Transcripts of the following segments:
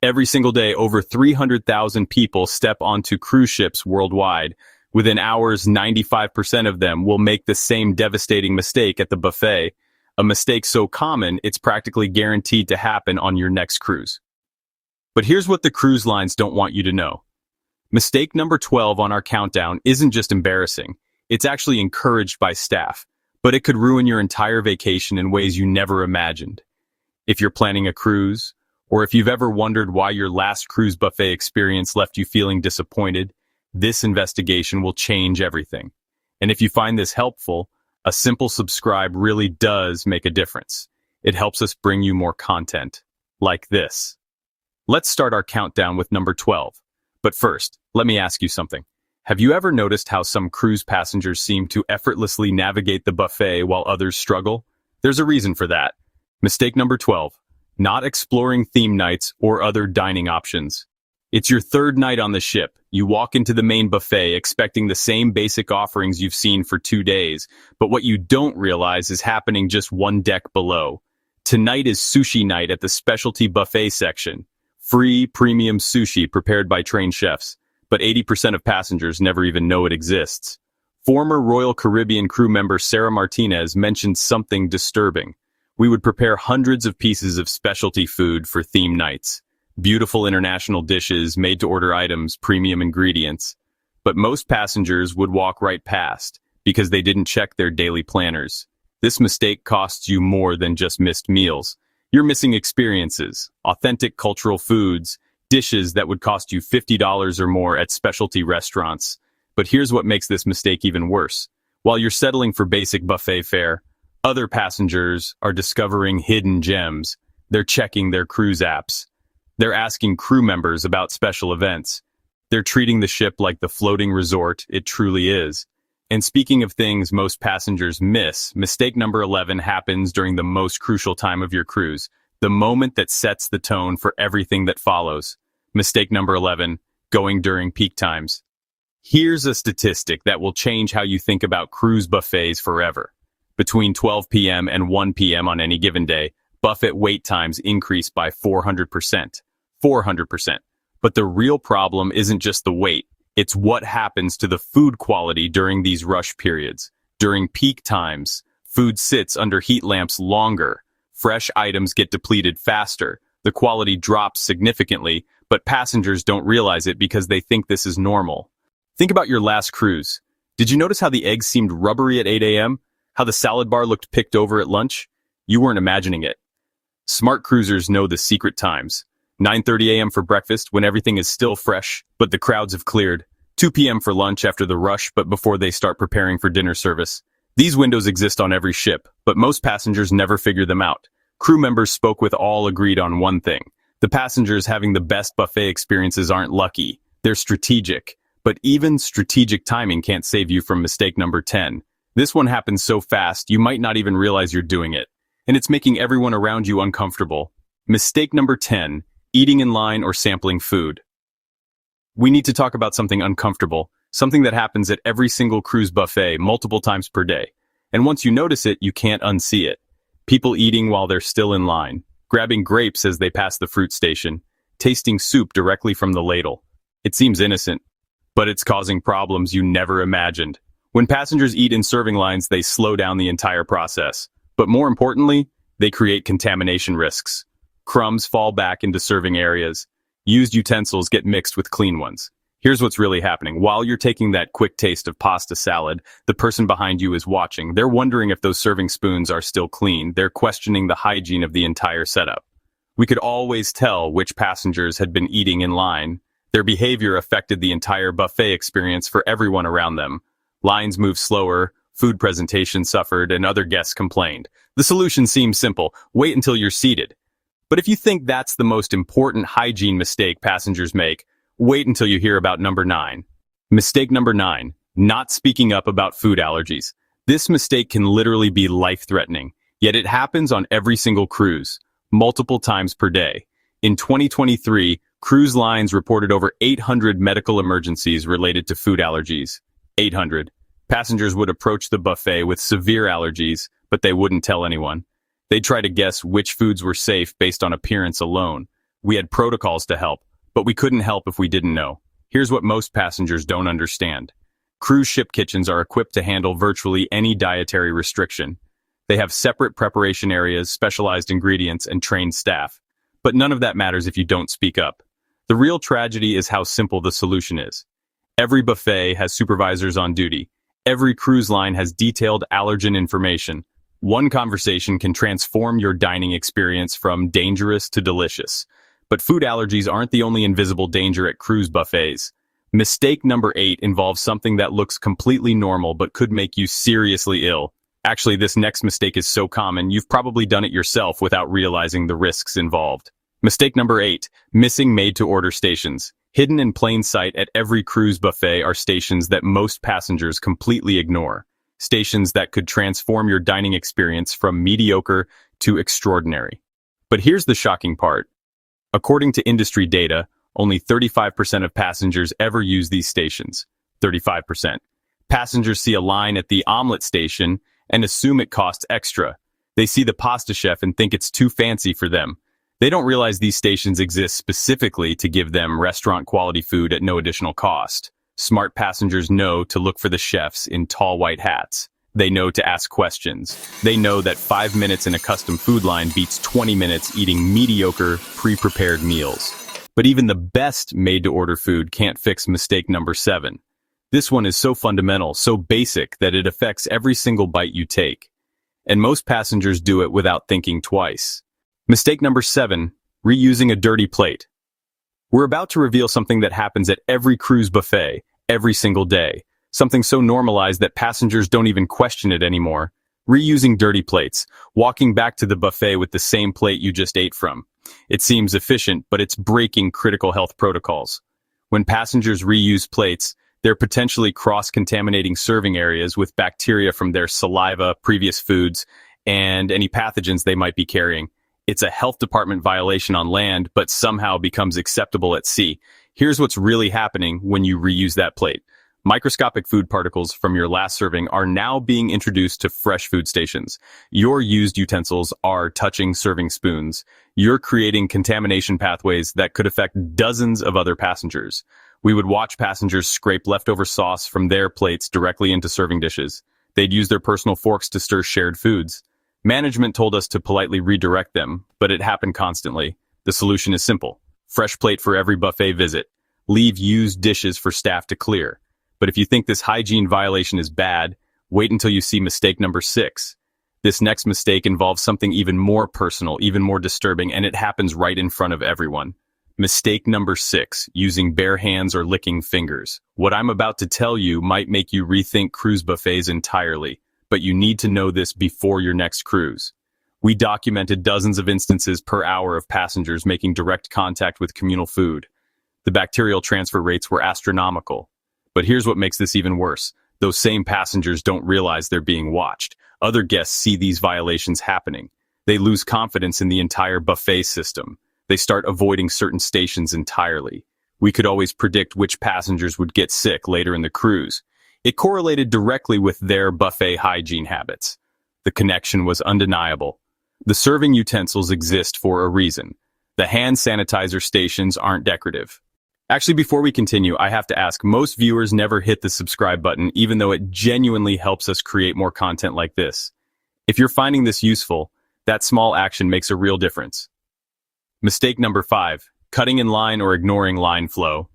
Every single day, over 300,000 people step onto cruise ships worldwide. Within hours, 95% of them will make the same devastating mistake at the buffet, a mistake so common it's practically guaranteed to happen on your next cruise. But here's what the cruise lines don't want you to know. Mistake number 12 on our countdown isn't just embarrassing, it's actually encouraged by staff, but it could ruin your entire vacation in ways you never imagined. If you're planning a cruise, or if you've ever wondered why your last cruise buffet experience left you feeling disappointed, this investigation will change everything. And if you find this helpful, a simple subscribe really does make a difference. It helps us bring you more content, like this. Let's start our countdown with number 12. But first, let me ask you something. Have you ever noticed how some cruise passengers seem to effortlessly navigate the buffet while others struggle? There's a reason for that. Mistake number 12. Not exploring theme nights or other dining options. It's your third night on the ship. You walk into the main buffet expecting the same basic offerings you've seen for 2 days, but what you don't realize is happening just one deck below. Tonight is sushi night at the specialty buffet section. Free, premium sushi prepared by trained chefs, but 80% of passengers never even know it exists. Former Royal Caribbean crew member Sarah Martinez mentioned something disturbing. We would prepare hundreds of pieces of specialty food for theme nights. Beautiful international dishes, made-to-order items, premium ingredients. But most passengers would walk right past because they didn't check their daily planners. This mistake costs you more than just missed meals. You're missing experiences, authentic cultural foods, dishes that would cost you $50 or more at specialty restaurants. But here's what makes this mistake even worse. While you're settling for basic buffet fare, other passengers are discovering hidden gems. They're checking their cruise apps. They're asking crew members about special events. They're treating the ship like the floating resort it truly is. And speaking of things most passengers miss, mistake number 11 happens during the most crucial time of your cruise, the moment that sets the tone for everything that follows. Mistake number 11, going during peak times. Here's a statistic that will change how you think about cruise buffets forever. Between 12 p.m. and 1 p.m. on any given day, buffet wait times increase by 400%. 400%. But the real problem isn't just the wait. It's what happens to the food quality during these rush periods. During peak times, food sits under heat lamps longer. Fresh items get depleted faster. The quality drops significantly, but passengers don't realize it because they think this is normal. Think about your last cruise. Did you notice how the eggs seemed rubbery at 8 a.m.? How the salad bar looked picked over at lunch? You weren't imagining it. Smart cruisers know the secret times. 9:30 a.m. for breakfast when everything is still fresh, but the crowds have cleared. 2 p.m. for lunch after the rush, but before they start preparing for dinner service. These windows exist on every ship, but most passengers never figure them out. Crew members spoke with all agreed on one thing. The passengers having the best buffet experiences aren't lucky. They're strategic. But even strategic timing can't save you from mistake number 10. This one happens so fast, you might not even realize you're doing it. And it's making everyone around you uncomfortable. Mistake number 10, eating in line or sampling food. We need to talk about something uncomfortable, something that happens at every single cruise buffet multiple times per day. And once you notice it, you can't unsee it. People eating while they're still in line, grabbing grapes as they pass the fruit station, tasting soup directly from the ladle. It seems innocent, but it's causing problems you never imagined. When passengers eat in serving lines, they slow down the entire process. But more importantly, they create contamination risks. Crumbs fall back into serving areas. Used utensils get mixed with clean ones. Here's what's really happening. While you're taking that quick taste of pasta salad, the person behind you is watching. They're wondering if those serving spoons are still clean. They're questioning the hygiene of the entire setup. We could always tell which passengers had been eating in line. Their behavior affected the entire buffet experience for everyone around them. Lines moved slower, food presentation suffered, and other guests complained. The solution seems simple. Wait until you're seated. But if you think that's the most important hygiene mistake passengers make, wait until you hear about number 9. Mistake number 9, not speaking up about food allergies. This mistake can literally be life-threatening, yet it happens on every single cruise, multiple times per day. In 2023, cruise lines reported over 800 medical emergencies related to food allergies. 800. Passengers would approach the buffet with severe allergies, but they wouldn't tell anyone. They'd try to guess which foods were safe based on appearance alone. We had protocols to help, but we couldn't help if we didn't know. Here's what most passengers don't understand. Cruise ship kitchens are equipped to handle virtually any dietary restriction. They have separate preparation areas, specialized ingredients, and trained staff. But none of that matters if you don't speak up. The real tragedy is how simple the solution is. Every buffet has supervisors on duty. Every cruise line has detailed allergen information. One conversation can transform your dining experience from dangerous to delicious. But food allergies aren't the only invisible danger at cruise buffets. Mistake number 8 involves something that looks completely normal but could make you seriously ill. Actually, this next mistake is so common, you've probably done it yourself without realizing the risks involved. Mistake number 8, missing made-to-order stations. Hidden in plain sight at every cruise buffet are stations that most passengers completely ignore. Stations that could transform your dining experience from mediocre to extraordinary. But here's the shocking part. According to industry data, only 35% of passengers ever use these stations. 35%. Passengers see a line at the omelet station and assume it costs extra. They see the pasta chef and think it's too fancy for them. They don't realize these stations exist specifically to give them restaurant-quality food at no additional cost. Smart passengers know to look for the chefs in tall white hats. They know to ask questions. They know that 5 minutes in a custom food line beats 20 minutes eating mediocre, pre-prepared meals. But even the best made-to-order food can't fix mistake number 7. This one is so fundamental, so basic, that it affects every single bite you take. And most passengers do it without thinking twice. Mistake number 7, reusing a dirty plate. We're about to reveal something that happens at every cruise buffet, every single day. Something so normalized that passengers don't even question it anymore. Reusing dirty plates, walking back to the buffet with the same plate you just ate from. It seems efficient, but it's breaking critical health protocols. When passengers reuse plates, they're potentially cross-contaminating serving areas with bacteria from their saliva, previous foods, and any pathogens they might be carrying. It's a health department violation on land, but somehow becomes acceptable at sea. Here's what's really happening when you reuse that plate. Microscopic food particles from your last serving are now being introduced to fresh food stations. Your used utensils are touching serving spoons. You're creating contamination pathways that could affect dozens of other passengers. We would watch passengers scrape leftover sauce from their plates directly into serving dishes. They'd use their personal forks to stir shared foods. Management told us to politely redirect them, but it happened constantly. The solution is simple. Fresh plate for every buffet visit. Leave used dishes for staff to clear. But if you think this hygiene violation is bad, wait until you see mistake number 6. This next mistake involves something even more personal, even more disturbing, and it happens right in front of everyone. Mistake number 6, using bare hands or licking fingers. What I'm about to tell you might make you rethink cruise buffets entirely, but you need to know this before your next cruise. We documented dozens of instances per hour of passengers making direct contact with communal food. The bacterial transfer rates were astronomical. But here's what makes this even worse. Those same passengers don't realize they're being watched. Other guests see these violations happening. They lose confidence in the entire buffet system. They start avoiding certain stations entirely. We could always predict which passengers would get sick later in the cruise. It correlated directly with their buffet hygiene habits. The connection was undeniable. The serving utensils exist for a reason. The hand sanitizer stations aren't decorative. Actually, before we continue, I have to ask, most viewers never hit the subscribe button, even though it genuinely helps us create more content like this. If you're finding this useful, that small action makes a real difference. Mistake number 5, cutting in line or ignoring line flow.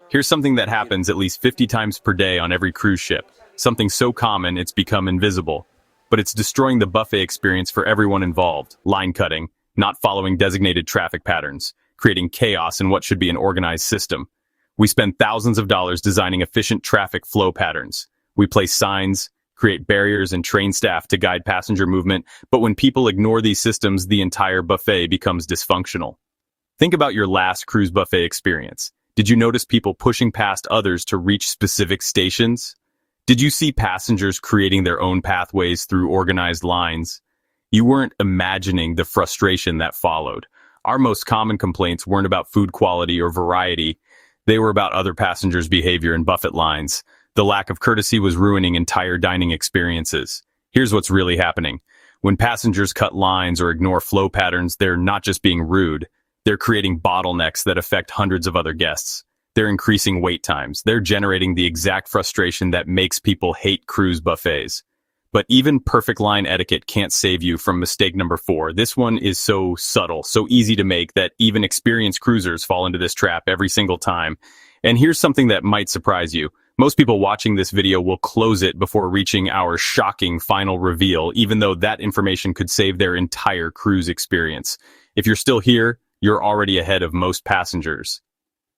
Here's something that happens at least 50 times per day on every cruise ship. Something so common it's become invisible. But it's destroying the buffet experience for everyone involved. Line cutting, not following designated traffic patterns, creating chaos in what should be an organized system. We spend thousands of dollars designing efficient traffic flow patterns. We place signs, create barriers, and train staff to guide passenger movement, but when people ignore these systems, the entire buffet becomes dysfunctional. Think about your last cruise buffet experience. Did you notice people pushing past others to reach specific stations? Did you see passengers creating their own pathways through organized lines? You weren't imagining the frustration that followed. Our most common complaints weren't about food quality or variety. They were about other passengers' behavior in buffet lines. The lack of courtesy was ruining entire dining experiences. Here's what's really happening. When passengers cut lines or ignore flow patterns, they're not just being rude. They're creating bottlenecks that affect hundreds of other guests. They're increasing wait times. They're generating the exact frustration that makes people hate cruise buffets. But even perfect line etiquette can't save you from mistake number 4. This one is so subtle, so easy to make that even experienced cruisers fall into this trap every single time. And here's something that might surprise you. Most people watching this video will close it before reaching our shocking final reveal, even though that information could save their entire cruise experience. If you're still here, you're already ahead of most passengers.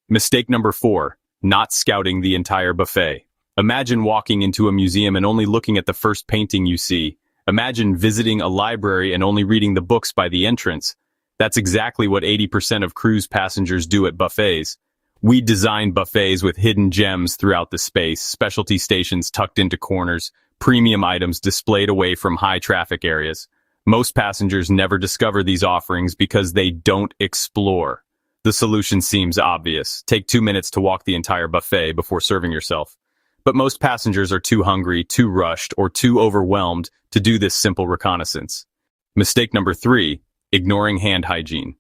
Mistake number 4, not scouting the entire buffet. Imagine walking into a museum and only looking at the first painting you see. Imagine visiting a library and only reading the books by the entrance. That's exactly what 80% of cruise passengers do at buffets. We design buffets with hidden gems throughout the space, specialty stations tucked into corners, premium items displayed away from high traffic areas. Most passengers never discover these offerings because they don't explore. The solution seems obvious. Take 2 minutes to walk the entire buffet before serving yourself. But most passengers are too hungry, too rushed, or too overwhelmed to do this simple reconnaissance. Mistake number 3, ignoring hand hygiene.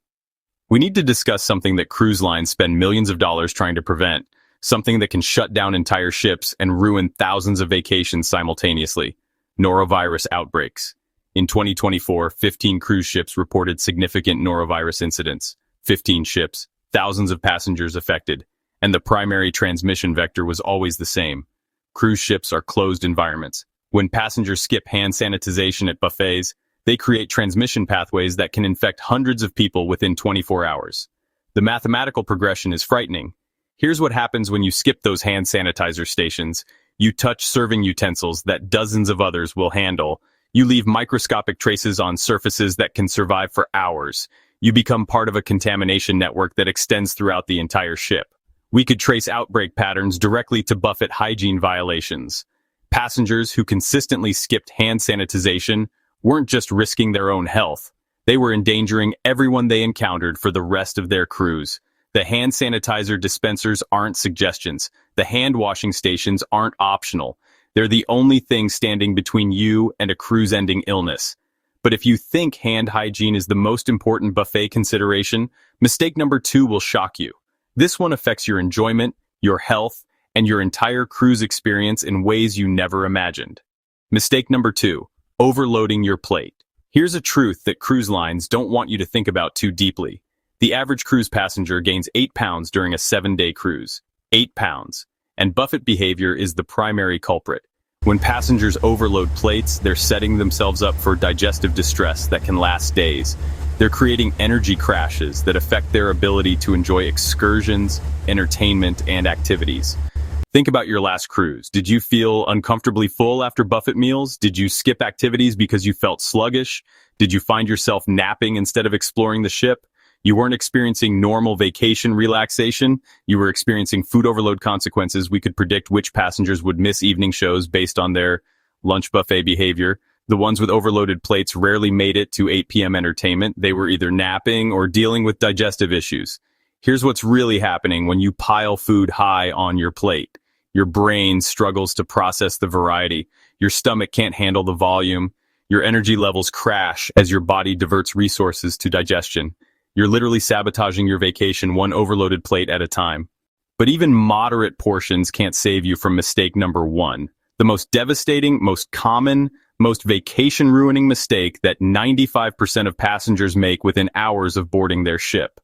We need to discuss something that cruise lines spend millions of dollars trying to prevent, something that can shut down entire ships and ruin thousands of vacations simultaneously: norovirus outbreaks. In 2024, 15 cruise ships reported significant norovirus incidents. 15 ships, thousands of passengers affected, and the primary transmission vector was always the same. Cruise ships are closed environments. When passengers skip hand sanitization at buffets, they create transmission pathways that can infect hundreds of people within 24 hours. The mathematical progression is frightening. Here's what happens when you skip those hand sanitizer stations. You touch serving utensils that dozens of others will handle. You leave microscopic traces on surfaces that can survive for hours. You become part of a contamination network that extends throughout the entire ship. We could trace outbreak patterns directly to Buffett hygiene violations. Passengers who consistently skipped hand sanitization weren't just risking their own health. They were endangering everyone they encountered for the rest of their cruise. The hand sanitizer dispensers aren't suggestions. The hand washing stations aren't optional. They're the only thing standing between you and a cruise-ending illness. But if you think hand hygiene is the most important buffet consideration, mistake number 2 will shock you. This one affects your enjoyment, your health, and your entire cruise experience in ways you never imagined. Mistake number 2, overloading your plate. Here's a truth that cruise lines don't want you to think about too deeply. The average cruise passenger gains 8 pounds during a 7-day cruise. 8 pounds. And Buffett behavior is the primary culprit. When passengers overload plates, they're setting themselves up for digestive distress that can last days. They're creating energy crashes that affect their ability to enjoy excursions, entertainment, and activities. Think about your last cruise. Did you feel uncomfortably full after buffet meals? Did you skip activities because you felt sluggish? Did you find yourself napping instead of exploring the ship? You weren't experiencing normal vacation relaxation. You were experiencing food overload consequences. We could predict which passengers would miss evening shows based on their lunch buffet behavior. The ones with overloaded plates rarely made it to 8 p.m. entertainment. They were either napping or dealing with digestive issues. Here's what's really happening when you pile food high on your plate. Your brain struggles to process the variety. Your stomach can't handle the volume. Your energy levels crash as your body diverts resources to digestion. You're literally sabotaging your vacation one overloaded plate at a time. But even moderate portions can't save you from mistake number 1. The most devastating, most common, most vacation-ruining mistake that 95% of passengers make within hours of boarding their ship.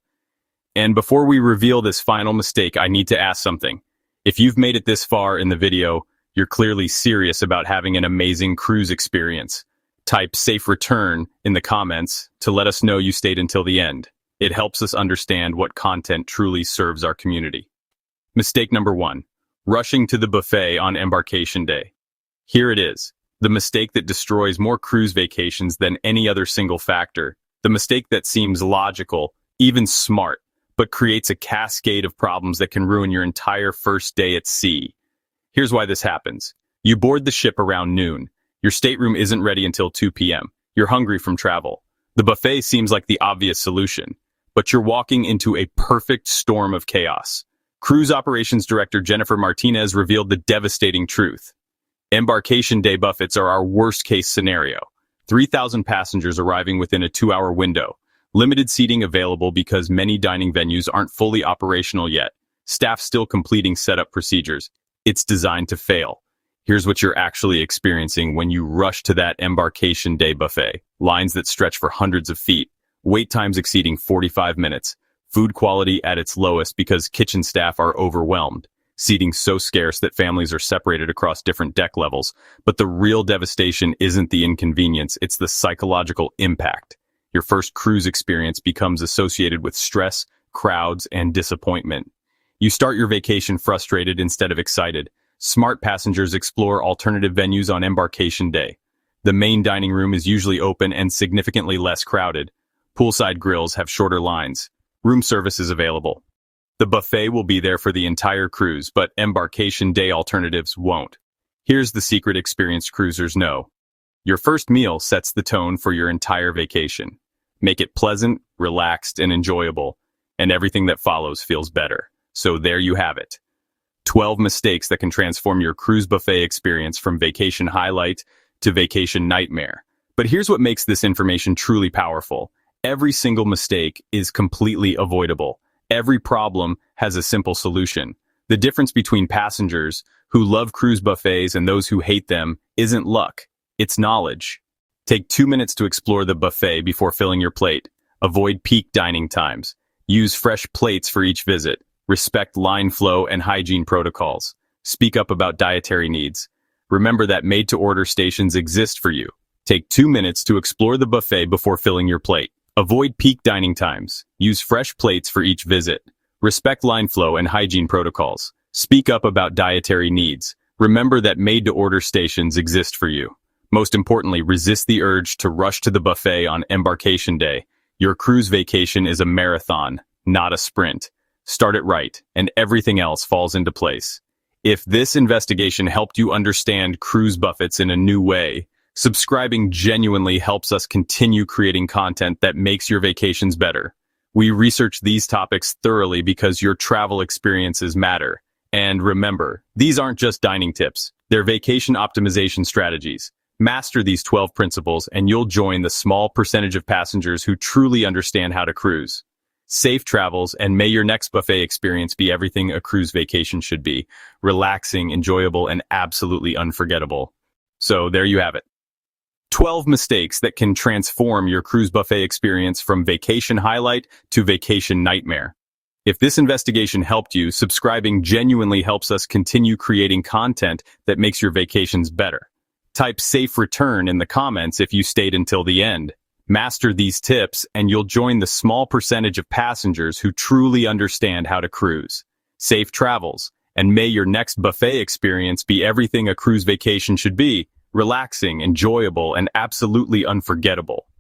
And before we reveal this final mistake, I need to ask something. If you've made it this far in the video, you're clearly serious about having an amazing cruise experience. Type "safe return" in the comments to let us know you stayed until the end. It helps us understand what content truly serves our community. Mistake number 1, rushing to the buffet on embarkation day. Here it is, the mistake that destroys more cruise vacations than any other single factor. The mistake that seems logical, even smart, but creates a cascade of problems that can ruin your entire first day at sea. Here's why this happens. You board the ship around noon. Your stateroom isn't ready until 2 p.m. You're hungry from travel. The buffet seems like the obvious solution, but you're walking into a perfect storm of chaos. Cruise Operations Director Jennifer Martinez revealed the devastating truth. Embarkation day buffets are our worst-case scenario. 3,000 passengers arriving within a 2-hour window. Limited seating available because many dining venues aren't fully operational yet. Staff still completing setup procedures. It's designed to fail. Here's what you're actually experiencing when you rush to that embarkation day buffet. Lines that stretch for hundreds of feet. Wait times exceeding 45 minutes. Food quality at its lowest because kitchen staff are overwhelmed. Seating so scarce that families are separated across different deck levels. But the real devastation isn't the inconvenience, it's the psychological impact. Your first cruise experience becomes associated with stress, crowds, and disappointment. You start your vacation frustrated instead of excited. Smart passengers explore alternative venues on embarkation day. The main dining room is usually open and significantly less crowded. Poolside grills have shorter lines. Room service is available. The buffet will be there for the entire cruise, but embarkation day alternatives won't. Here's the secret experienced cruisers know. Your first meal sets the tone for your entire vacation. Make it pleasant, relaxed, and enjoyable, and everything that follows feels better. So there you have it. 12 mistakes that can transform your cruise buffet experience from vacation highlight to vacation nightmare. But here's what makes this information truly powerful. Every single mistake is completely avoidable. Every problem has a simple solution. The difference between passengers who love cruise buffets and those who hate them isn't luck, it's knowledge. Take 2 minutes to explore the buffet before filling your plate. Avoid peak dining times. Use fresh plates for each visit. Respect line flow and hygiene protocols. Speak up about dietary needs. Remember that made-to-order stations exist for you. Take 2 minutes to explore the buffet before filling your plate. Avoid peak dining times. Use fresh plates for each visit. Respect line flow and hygiene protocols. Speak up about dietary needs. Remember that made-to-order stations exist for you. Most importantly, resist the urge to rush to the buffet on embarkation day. Your cruise vacation is a marathon, not a sprint. Start it right, and everything else falls into place. If this investigation helped you understand cruise buffets in a new way, subscribing genuinely helps us continue creating content that makes your vacations better. We research these topics thoroughly because your travel experiences matter. And remember, these aren't just dining tips, they're vacation optimization strategies. Master these 12 principles and you'll join the small percentage of passengers who truly understand how to cruise. Safe travels, and may your next buffet experience be everything a cruise vacation should be. Relaxing, enjoyable, and absolutely unforgettable. So there you have it. 12 mistakes that can transform your cruise buffet experience from vacation highlight to vacation nightmare. If this investigation helped you, subscribing genuinely helps us continue creating content that makes your vacations better. Type safe return in the comments if you stayed until the end. Master these tips and you'll join the small percentage of passengers who truly understand how to cruise. Safe travels, and may your next buffet experience be everything a cruise vacation should be. Relaxing, enjoyable, and absolutely unforgettable.